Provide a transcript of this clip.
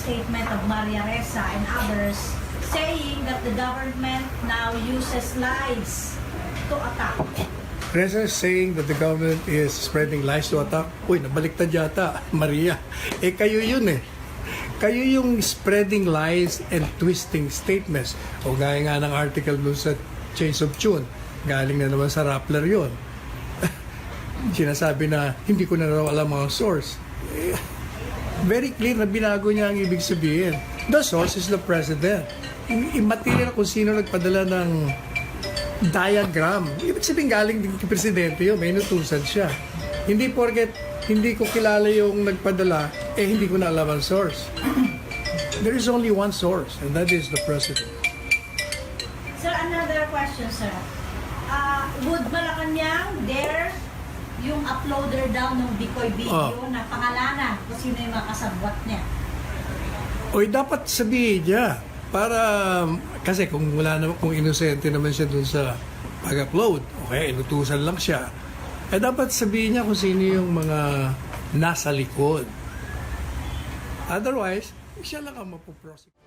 statement of Maria Ressa and others saying that the government now uses lies to attack. Ressa is saying that the government is spreading lies to attack. Uy, nabaliktad yata, Maria. Kayo yun eh. Kayo yung spreading lies and twisting statements. O gaya nga ng article doon sa Chains of Tune. Galing na naman sa Rappler yun. Sinasabi na hindi ko na raw alam ang source. Very clear na binago niya ang ibig sabihin. The source is the president. Immaterial kung sino nagpadala ng diagram. Ibig sabihin galing din kay presidente yun. May inutusan siya. Hindi porket hindi ko kilala yung nagpadala, hindi ko na alam ang source. There is only one source, and that is the president. Sir, another question, sir. Would Malacanang dare yung uploader daw ng Bikoy video na pangalanan kung sino yung makasabwat niya? Oy, dapat sabihin niya. Para, kasi kung wala naman, kung inosente naman siya dun sa pag-upload, okay, inutusan lang siya. Dapat sabihin niya kung sino yung mga nasa likod. Otherwise, siya lang ang mapoprosecute.